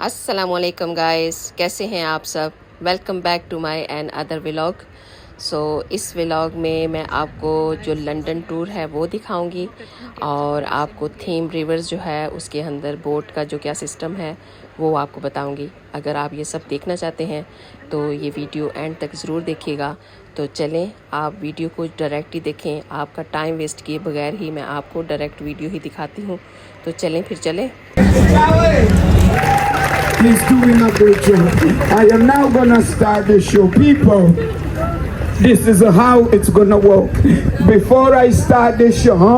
अस्सलामुअलैकुम गाइस, कैसे हैं आप सब। Welcome back to my and other vlog. इस व्लॉग में मैं आपको जो लंदन टूर है वो दिखाऊंगी और आपको थीम रिवर्स जो है उसके अंदर बोट का जो क्या सिस्टम है वो आपको बताऊंगी। अगर आप ये सब देखना चाहते हैं तो ये वीडियो एंड तक ज़रूर देखिएगा। तो चलें आप वीडियो को डायरेक्ट ही देखें, आपका टाइम वेस्ट किए बगैर ही मैं आपको डायरेक्ट वीडियो ही दिखाती हूँ। तो चलें फिर चलें। He's doing a great job. I am now gonna start the show. People, this is how it's gonna work. Before I start the show,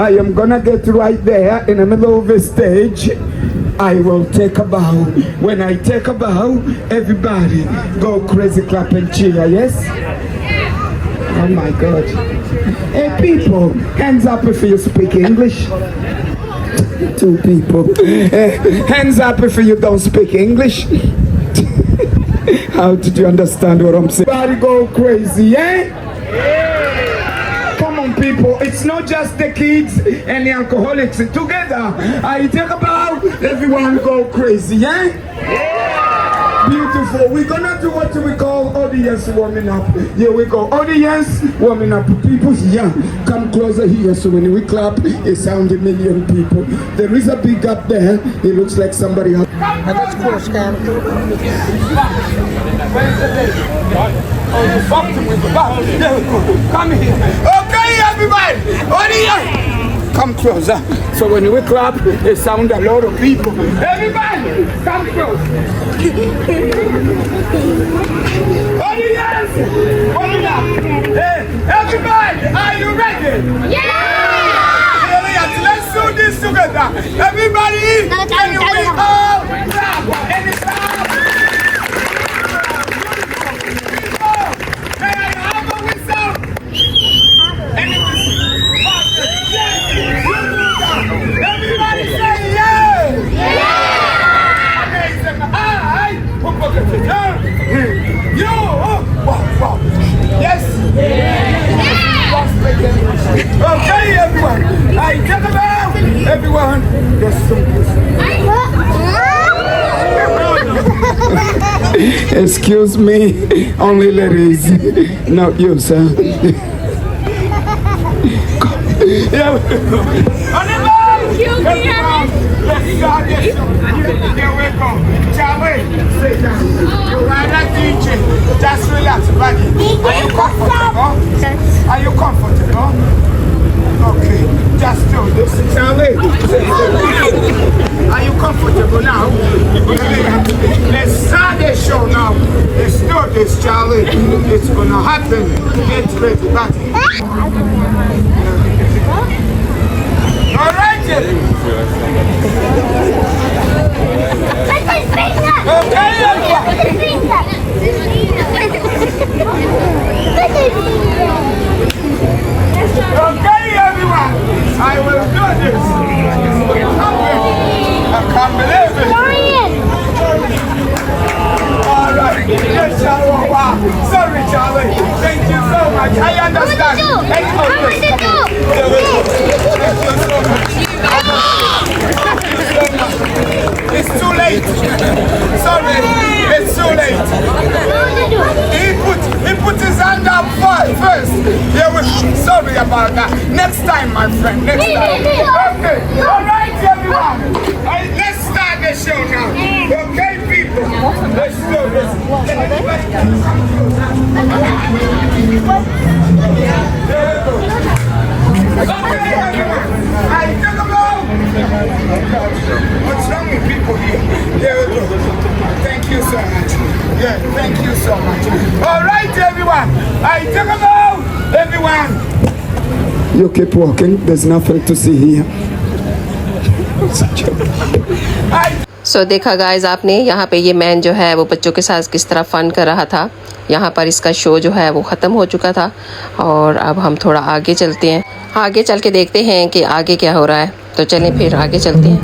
I am gonna get right there in the middle of the stage. I will take a bow. When I take a bow, everybody go crazy, clap and cheer, yes? Oh my God. Hey people, hands up if you speak English. Two people. Hands up if you don't speak English. How did you understand what I'm saying? Everybody go crazy, eh? Come on, people. It's not just the kids and the alcoholics. Together, I take a bow. Everyone go crazy, eh? Beautiful. We're gonna do what we call audience warming up. Here we go. Audience warming up. People here, come closer here. So when we clap, it sounds a million people. There is a big gap there. It looks like somebody has. That's cool, Scam. Oh, you bumped him with the back. There we go. Come here. Okay, everybody. Audience. Come closer. So when we clap, it sounds a lot of people. Everybody, come close. Audience, warming up. Hey, everybody, are you ready? Yeah! Let's do this together. Everybody, and we all clap. Anytime. People, may I have a whistle? Any whistle? Everybody say yeah! Yeah! Amazing! You! Wow. Yes! Okay, everyone! I take it out! Everyone! Yes, excuse me, only ladies, not you, sir. Yeah. Here we go. Charlie, sit down. You are not DJ. Just relax, buddy. Are you comfortable? Yes. Are you comfortable? Okay. Just do this. Charlie, are you comfortable now? Let's start the show now. Let's do this, Charlie. It's gonna happen. Get ready, buddy. All right, Jerry. Okay, everyone. Okay, everyone. I will do this. I can't believe it. All right. Yes, Charlie. Wow. Sorry, Charlie. Thank you so much. I understand. Thank you so much. Thank you so much. It's too late. Sorry, it's too late. He put his hand up first. Sorry about that. Next time, my friend. Next time. Okay. All right, everyone. Let's start the show now. Okay, people. Let's do this. Okay, everyone. I took a blow. What's wrong with people here? There we go. Thank you so much. Yeah, thank you so much. All right, everyone. I took a blow. Everyone. You keep walking. There's nothing to see here. देखा guys आपने यहाँ पे ये man जो है वो बच्चों के साथ किस तरह फ़न कर रहा था। यहाँ पर इसका शो जो है वो ख़त्म हो चुका था और अब हम थोड़ा आगे चलते हैं। आगे चल के देखते हैं कि आगे क्या हो रहा है। तो चलें फिर आगे चलते हैं।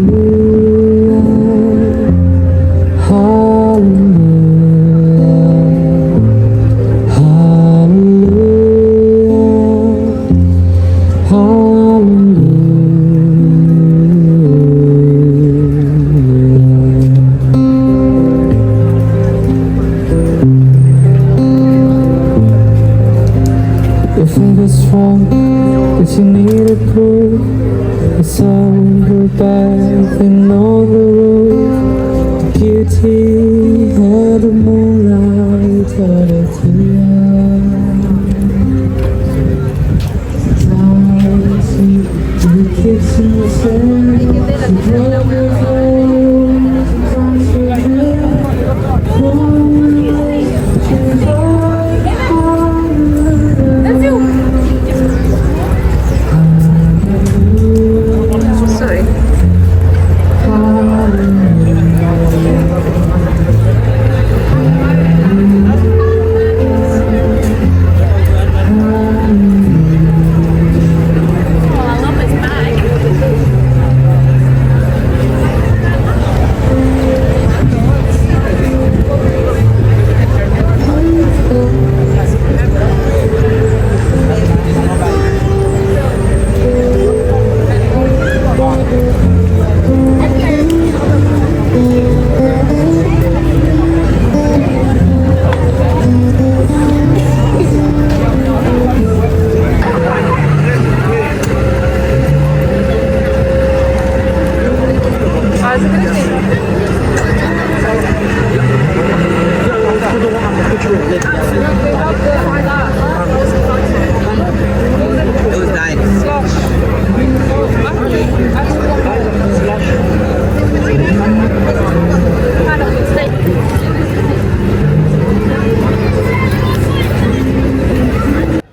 Hallelujah. think it's strong, but you need a proof. It's over back in all the road. Beauty of the moonlight, thought it's you kissing Sorry.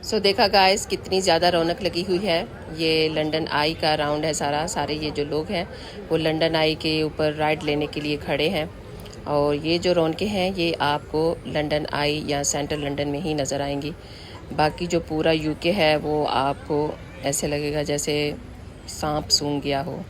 सो देखा गाइस कितनी ज़्यादा रौनक लगी हुई है। ये लंदन आई का राउंड है सारे ये जो लोग हैं वो लंदन आई के ऊपर राइड लेने के लिए खड़े हैं। और ये जो रौनकें हैं ये आपको लंदन आई या सेंट्रल लंदन में ही नज़र आएंगी। बाकी जो पूरा यूके है वो आपको ऐसे लगेगा जैसे सांप सूंघ गया हो।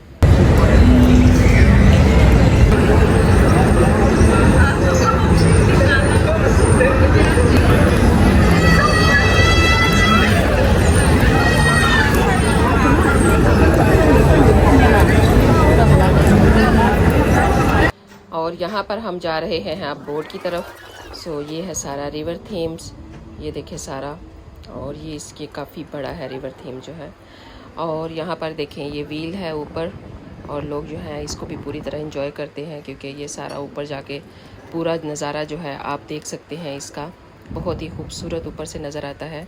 और यहाँ पर हम जा रहे हैं आप बोट की तरफ। सो ये है सारा रिवर थीम्स, ये देखिए सारा, और ये इसके काफ़ी बड़ा है रिवर थीम जो है। और यहाँ पर देखें ये व्हील है ऊपर, और लोग जो हैं इसको भी पूरी तरह एंजॉय करते हैं क्योंकि ये सारा ऊपर जाके पूरा नज़ारा जो है आप देख सकते हैं। इसका बहुत ही खूबसूरत ऊपर से नज़र आता है।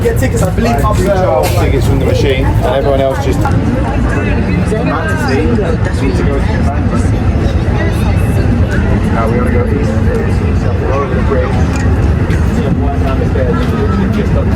Get tickets, I believe, tickets from the machine, and everyone else just. Now we want to go east. We're over the bridge. One down the stairs. Just up the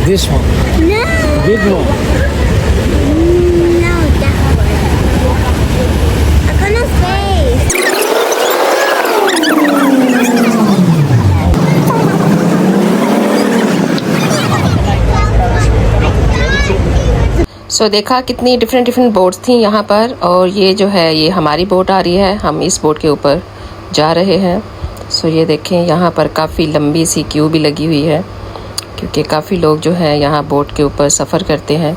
this one. No. Big one. No, that one. I couldn't face. सो देखा कितनी different boats थी यहाँ पर। और ये जो है ये हमारी बोट आ रही है, हम इस बोट के ऊपर जा रहे हैं। सो ये देखें यहाँ पर काफ़ी लंबी सी क्यू भी लगी हुई है क्योंकि काफ़ी लोग जो हैं यहाँ बोट के ऊपर सफ़र करते हैं।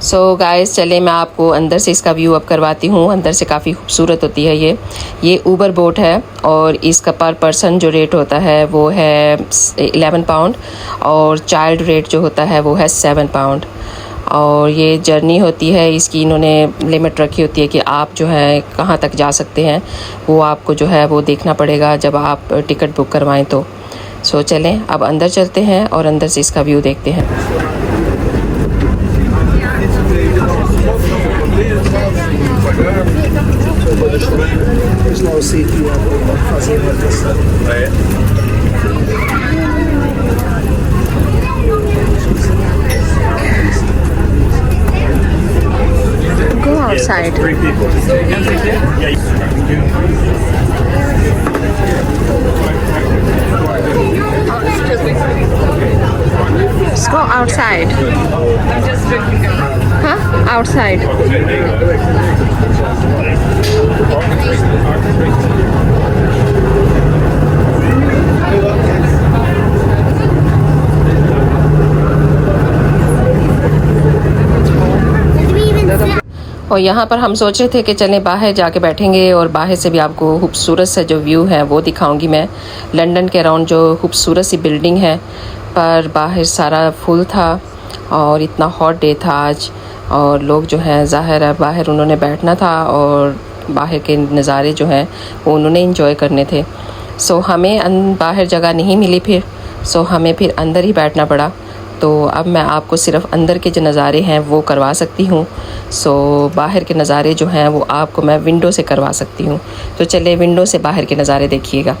सो गाइस चले मैं आपको अंदर से इसका व्यू अप करवाती हूँ। अंदर से काफ़ी खूबसूरत होती है ये ऊबर बोट है और इसका पर पर्सन जो रेट होता है वो है 11 पाउंड और चाइल्ड रेट जो होता है वो है 7 पाउंड। और ये जर्नी होती है, इसकी इन्होंने लिमिट रखी होती है कि आप जो है कहाँ तक जा सकते हैं, वो आपको जो है वो देखना पड़ेगा जब आप टिकट बुक करवाएं तो। सो चलें अब अंदर चलते हैं और अंदर से इसका व्यू देखते हैं। Go outside. Three people. Let's go outside. Huh? Outside. और यहाँ पर हम सोच रहे थे कि चलें बाहर जाके बैठेंगे और बाहर से भी आपको खूबसूरत सा जो व्यू है वो दिखाऊंगी मैं। लंदन के अराउंड जो खूबसूरत सी बिल्डिंग है, पर बाहर सारा फुल था और इतना हॉट डे था आज, और लोग जो हैं ज़ाहिर है बाहर उन्होंने बैठना था और बाहर के नज़ारे जो हैं वो उन्होंने इंजॉय करने थे। सो हमें बाहर जगह नहीं मिली फिर, सो हमें फिर अंदर ही बैठना पड़ा। तो अब मैं आपको सिर्फ अंदर के जो नज़ारे हैं वो करवा सकती हूँ। सो बाहर के नज़ारे जो हैं वो आपको मैं विंडो से करवा सकती हूँ। तो चलिए विंडो से बाहर के नज़ारे देखिएगा।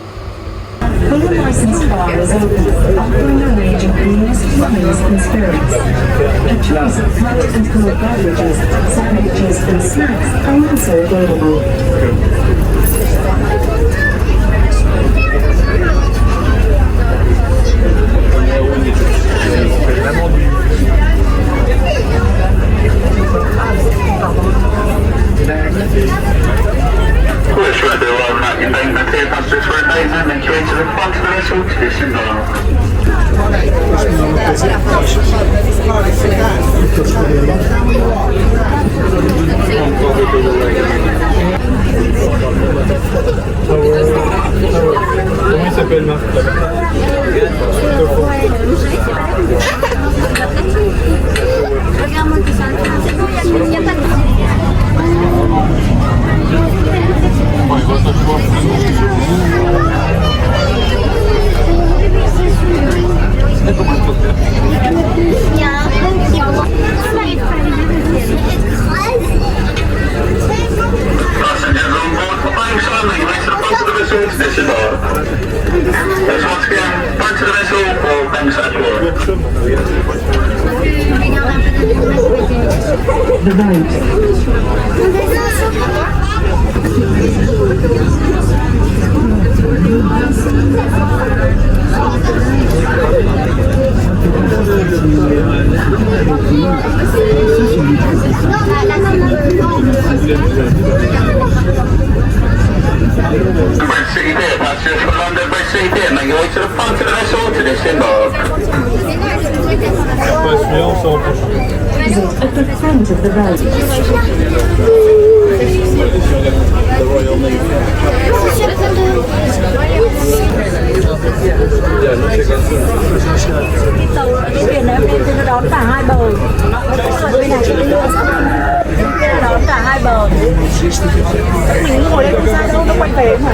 Comment il s'appelle Marc City Pier, passengers from London by City Pier, make your way to the front of the vessel to disembark. At the front of the boat. The Royal Navy. Cái thuyền này em lên đón cả hai bờ. Bên này cái bên kia đón cả hai bờ. Mình ngồi đây không sao đâu, nó quanh về mà.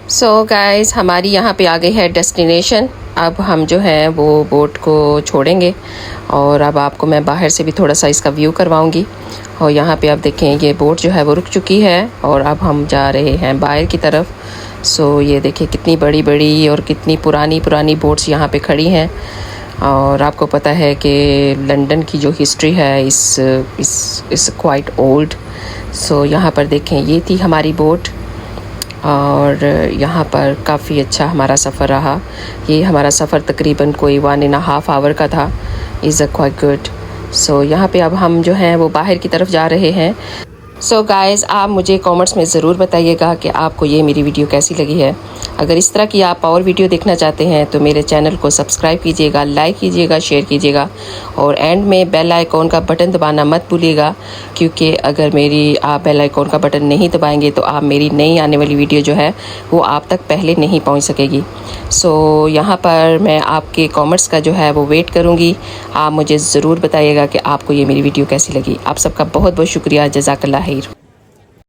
So guys हमारी यहाँ पे आ गई है destination. अब हम जो है वो बोट को छोड़ेंगे और अब आपको मैं बाहर से भी थोड़ा सा इसका व्यू करवाऊँगी। और यहाँ पे आप देखें ये बोट जो है वो रुक चुकी है और अब हम जा रहे हैं बाहर की तरफ। सो ये देखिए कितनी बड़ी बड़ी और कितनी पुरानी पुरानी बोट्स यहाँ पे खड़ी हैं। और आपको पता है कि लंदन की जो हिस्ट्री है इस क्वाइट ओल्ड। सो यहाँ पर देखें ये थी हमारी बोट और यहाँ पर काफ़ी अच्छा हमारा सफ़र रहा। ये हमारा सफ़र तकरीबन कोई 1.5 आवर का था। Is a quite good. So यहाँ पे अब हम जो हैं वो बाहर की तरफ जा रहे हैं। सो गाइज़, आप मुझे कमेंट्स में ज़रूर बताइएगा कि आपको ये मेरी वीडियो कैसी लगी है। अगर इस तरह की आप और वीडियो देखना चाहते हैं तो मेरे चैनल को सब्सक्राइब कीजिएगा, लाइक कीजिएगा, शेयर कीजिएगा और एंड में बेल आइकॉन का बटन दबाना मत भूलिएगा, क्योंकि अगर मेरी आप बेल आइकॉन का बटन नहीं दबाएंगे तो आप मेरी नई आने वाली वीडियो जो है वो आप तक पहले नहीं पहुंच सकेगी। सो यहाँ पर मैं आपके कमेंट्स का जो है वो वेट करूँगी। आप मुझे ज़रूर बताइएगा कि आपको ये मेरी वीडियो कैसी लगी। आप सबका बहुत बहुत शुक्रिया। जज़ाकल्लाह खैर।